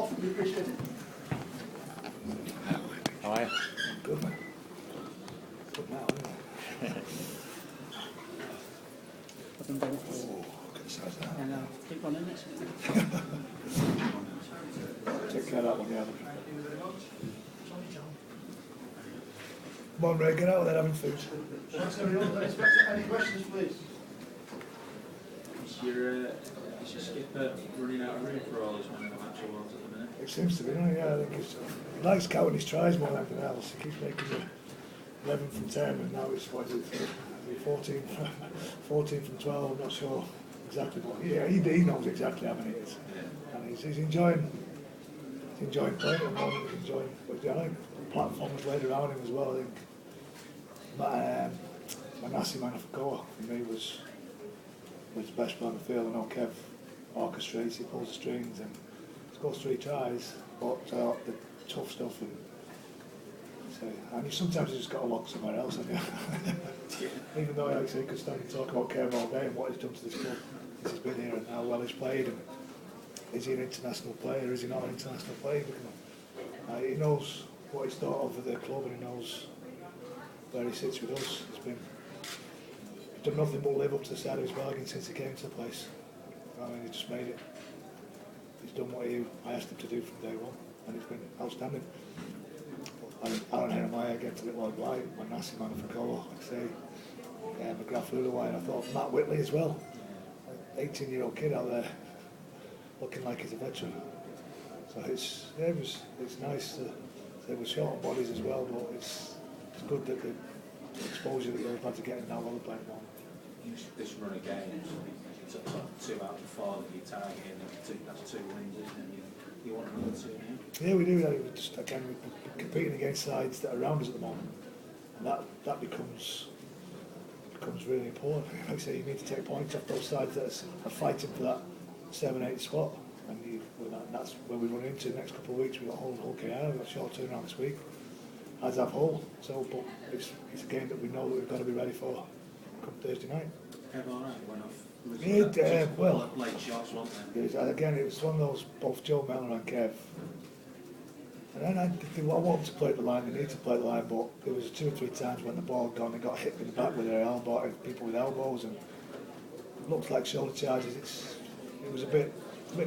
off. We appreciate it. How are you? Good, man. Good now, isn't it? Nothing better. Oh, good size that. And keep on in it. Take care of that one, yeah. Come on, Ray, get out there having food. Thanks, everyone. Any questions, please? Is your skipper running out of room for all his men in the match awards at the minute? It seems to be, yeah. I think he likes counting his tries more than anything else. He keeps making it 11 from 10, and now it's, what is it, 14 from 12, I'm not sure exactly what. Yeah, he knows exactly how many it is. Yeah. And he's enjoying playing at the moment, he's enjoying, but I think the platform was laid around him as well. I think Manassi Manafakoa for me was the best player on the field. I know Kev orchestrates, he pulls the strings and scores 3 tries, but the tough stuff and sometimes you just got to lock somewhere else, haven't you? Even though I actually could stand and talk about Kev all day and what he's done to this club since he's been here and how well he's played, and is he an international player, is he not an international player? He knows what he's thought of the club and he knows where he sits with us. He's done nothing but live up to the side of his bargain since he came to the place. I mean, he just made it. He's done what I asked him to do from day one, and it's been outstanding. Aaron Jeremiah against it Lloyd White, Manassi Manafakoa, like I say, McGrath Lulaway, I thought Matt Whitley as well, an 18-year-old kid out there looking like he's a veteran. So it's nice to say we're short on bodies as well, but it's good that the exposure that those lads are getting now while they're playing one. This run of games, it's up to 2 out of 4 that you're targeting, that's 2 wins, isn't it? You want another 2 now? Yeah, we do. We're just again we're competing against sides that are around us at the moment, and that becomes really important. Like I say, you need to take points off those sides that are fighting for that 7-8 spot, and that's where we run into the next couple of weeks. We've got Hull KR, we've got short turnaround this week, as have Hull. So, but it's a game that we know that we've got to be ready for come Thursday night. All right, went off. Well, late shots, wasn't there? Again, it was one of those, both Joe Mellor and Kev. And then I want them to play at the line, they need to play at the line, but there was 2 or 3 times when the ball had gone, they got hit in the back with their elbow, and people with elbows, and it looked like shoulder charges. It was a bit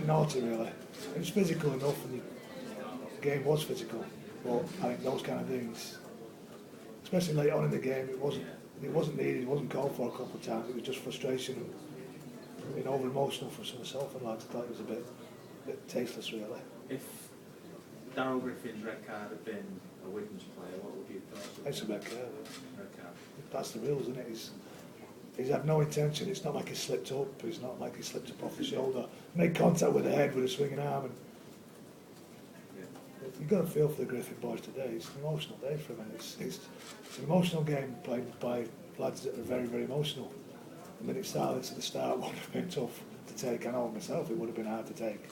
naughty, really. It was physical enough, and the game was physical, but I think those kind of things, especially late on in the game, it wasn't needed, it wasn't called for a couple of times, it was just frustration and being over emotional for some of the Salford lads. I thought it was a bit tasteless, really. If Darryl Griffin's red card had been a Widnes player, what would you have thought? It's a red card. Red card. That's the rules, isn't it? He's had no intention. It's not like he slipped up. It's not like he slipped up off the shoulder. Made contact with the head with a swinging arm. And you've got to feel for the Griffin boys today. It's an emotional day for them. It's an emotional game played by lads that are very, very emotional. The minute silence at the start would have been tough to take. I know myself it would have been hard to take.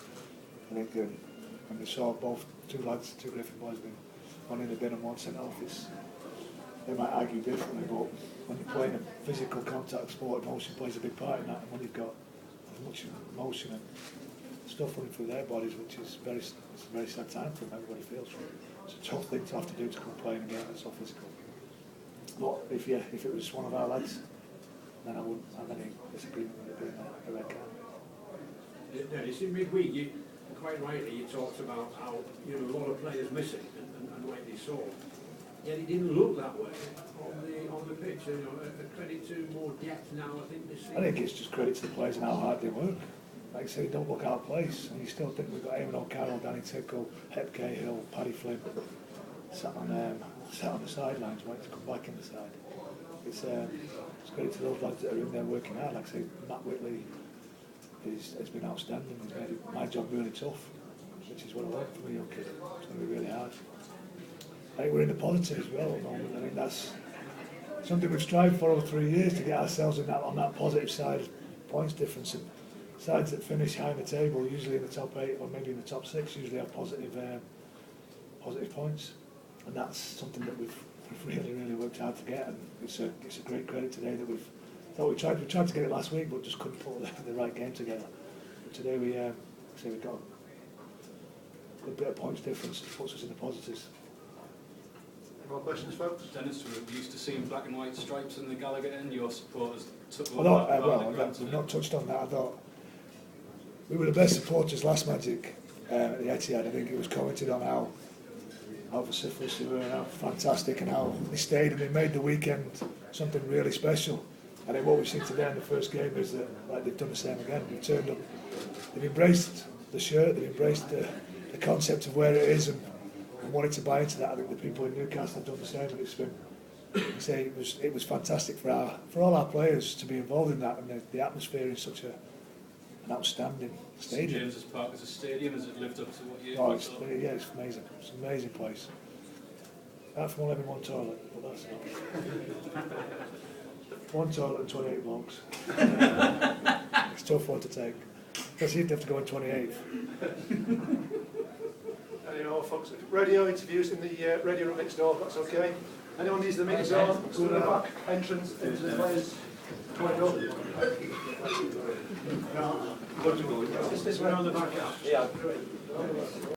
I think when we saw both 2 Griffin boys being one in the bin and one sent off, they might argue differently, but when you're playing a physical contact sport, emotion plays a big part in that, and when you've got as much emotion and stuff running through their bodies, which is it's a very sad time for them, everybody feels for it. It's a tough thing to have to do to come playing a game that's so physical. But if it was one of our lads, then I wouldn't have any disagreement with it being a red card. Dennis, in midweek, you quite rightly you talked about how a lot of players missing and rightly so. Yet it didn't look that way on the pitch. A credit to more depth now, I think, this season. I think it's just credit to the players and how hard they work. Like I say, don't look out of place, and you still think we've got Eamon O'Carroll, Danny Tickle, Hep Cahill, Paddy Flynn sat on the sidelines waiting to come back in the side. It's credit to those lads that are in there working hard. Like I say, Matt Whitley has been outstanding. He's made my job really tough, which is what I want from a young kid. It's going to be really hard. I think we're in the positive as well at the moment. I think that's something we've strived for over 3 years, to get ourselves on that positive side of points difference. And sides that finish high in the table, usually in the top 8 or maybe in the top 6, usually have positive points. And that's something that we've really, really worked hard to get. And it's a great credit today that we tried to get it last week, but just couldn't put the right game together. But today we've got a bit of points difference puts us in the positives. Any more questions, folks? Dennis, we're used to seeing black and white stripes in the Gallagher end. Your supporters took I all thought, that well, for granted. we've not touched on that. I thought we were the best supporters last Magic at the Etihad. I think it was commented on how vociferous they were and how fantastic and how they stayed and they made the weekend something really special. I think what we've seen today in the first game is that like they've done the same again. They've turned up, they've embraced the shirt, they've embraced the concept of where it is and wanted to buy into that. I think the people in Newcastle have done the same, and it's been, say, it was fantastic for all our players to be involved in that, and the atmosphere in such an outstanding St stadium. James's Park as a stadium, has it lived up to what you Oh, thought? yeah, it's amazing. It's an amazing place. Apart from only having one toilet, but that's not. One toilet and 28 blocks. It's a tough one to take. Because you'd have to go on 28th. Any more folks? Radio interviews in the radio room next door, that's okay. Anyone needs the mix on? Go to the back entrance into the players' toilet. Just this way on the back.